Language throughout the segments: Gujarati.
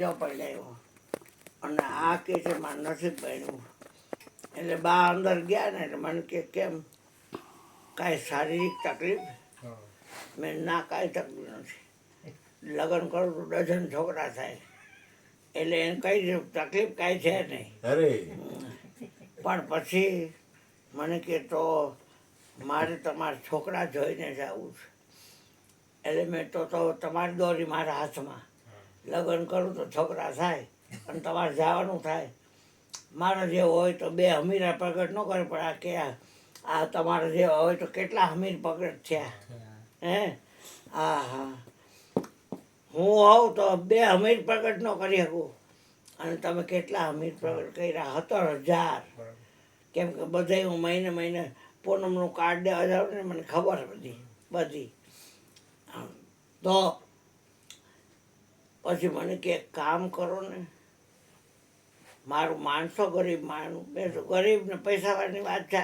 બીજો પરણાવ્યો અને આ કે છે મારે નથી પરણ્યું. એટલે બા અંદર ગયા ને એટલે મને કે કેમ કાંઈ શારીરિક તકલીફ? મેં ના કાંઈ તકલીફ નથી, લગ્ન કરું તો ડઝન છોકરા થાય એટલે એને કઈ તકલીફ કાંઈ છે નહીં. પણ પછી મને કે તો મારે તમારા છોકરા જોઈને જવું છે. એટલે મેં તો તમારી દોરી મારા હાથમાં, લગ્ન કરું તો છોકરા થાય અને તમારે જવાનું થાય. મારા જે હોય તો બે અમીરા પ્રગટ ન કરે, પણ આ કે આ તમારા જે હોય તો કેટલા અમીર પ્રગટ થયા હે. હા હા, હું હોઉં તો બે અમીર પ્રગટ ન કરી શકું અને તમે કેટલા અમીર પ્રગટ કર્યા? 17,000. કેમ કે બધા હું મહિને મહિને પૂનમનું કાર્ડ દેવા જાઉં ને, મને ખબર બધી. તો પછી મને કે કામ કરો ને, મારું માણસો ગરીબ માણું, મેં તો ગરીબ ને પૈસાવાળાની વાત છે.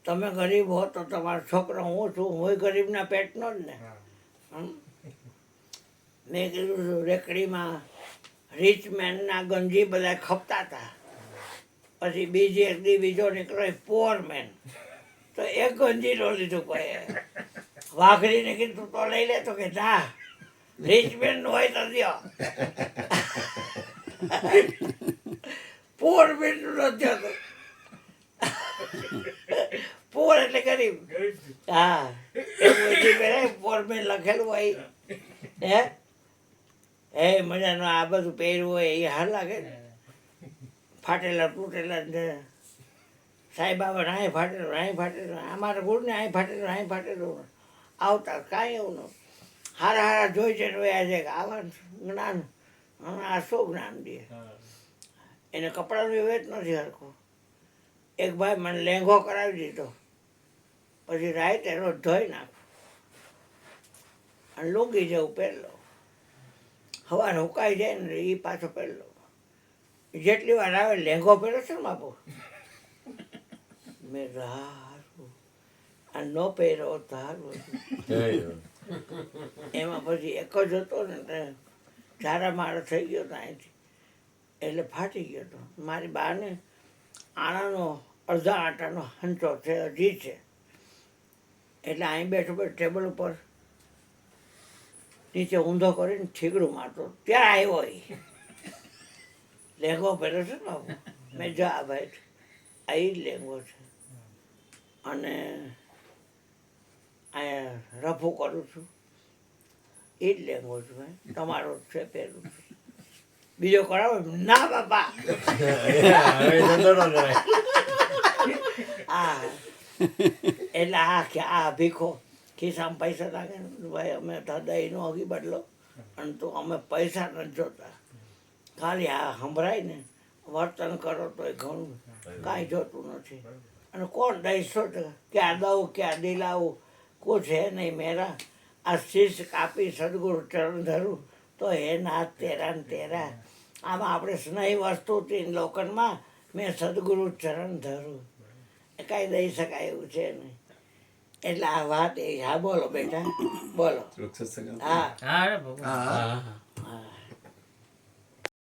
તમે ગરીબ હો તો તમારો છોકરો હું છું, હું ગરીબના પેટનો જ ને. મેં કીધું રેકડીમાં રીચ મેનના ગંજી બધા ખપતા હતા. પછી બીજી એક દી બીજો નીકળ્યો પોર મેન, તો એક ગંજી નો લીધું. કોઈ વાઘરીને કીધું તો લઈ લે, તો કે ના રીચ મેન હોય તો દો. પોર મેન નું નથી હતું. પોર એટલે ગરીબ. હા, પોર મેન લખેલું હોય હે. એ મજાનું આ બધું પહેરવું હોય એ હાર લાગે ને. ફાટેલા તૂટેલા સાહેબ બાબા અહીં ફાટેલું, અહીં ફાટેલું, અમારા ગુરને અહીં ફાટેલું, અહીં ફાટેલું આવતા કાંઈ એવું ન. હારા હારા જોઈ છે રોયા છે કે આવા જ્ઞાન, આ શું જ્ઞાન દે? એને કપડાનું એવું જ નથી હરખું. એક ભાઈ મને લેંઘો કરાવી દીધો, પછી રાઈતે રોજ ધોઈ નાખો અને લુંગી જેવું પહેરલો. સવારે હુકાઈ જાય ને એ પાછો પહેરલો. જેટલી વાર આવે લેંઘો પહેરો છે ને બાપુ. મેં સારું આ ન પહેરો સારું. એમાં પછી એક જ હતો ને, ઝારા મારો થઈ ગયો હતો અહીંથી, એટલે ફાટી ગયો હતો. મારી બાને આણાનો અડધા આટાનો હંચો છે, હજી છે. એટલે અહીં બેઠો બેઠો ટેબલ ઉપર નીચે ઊંધો કરીને ઠીકડું મારતો, ત્યાં આવ્યો એ લેંઘો પહેર્યો છે ને બાબુ. મેં જા ભાઈ આ જ લેંઘો છે અને અહીંયા રફું કરું છું, એ જ લેંઘો છું, તમારો જ છે પહેરું છું. બીજો કરાવો? ના બાપા. હા, એટલે આ ભીખો ખિસ્સામાં પૈસા લાગે ને ભાઈ, અમે દહીંનો હગી બદલો અને તો અમે પૈસા નથી જોતા, ખાલી આ સંભળાય ને વર્તન કરો તો એ ઘણું, કાંઈ જોતું નથી. અને કોણ દહીં શું ક્યાં દઉં ક્યાં દિલાવું, કુછ હે નહીં મેરા. આ શીશ કાપી સદગુરુ ચરણ ધરું તો હે નાથ તેરા ને તેરા. આમાં આપણે સ્નેહી વસ્તુથી લોખંડમાં મેં સદગુરુ ચરણ ધરું, એ કાંઈ દઈ શકાય એવું છે નહીં. એટલે આ વાત એ. હા બોલો બેટા, બોલો. હા.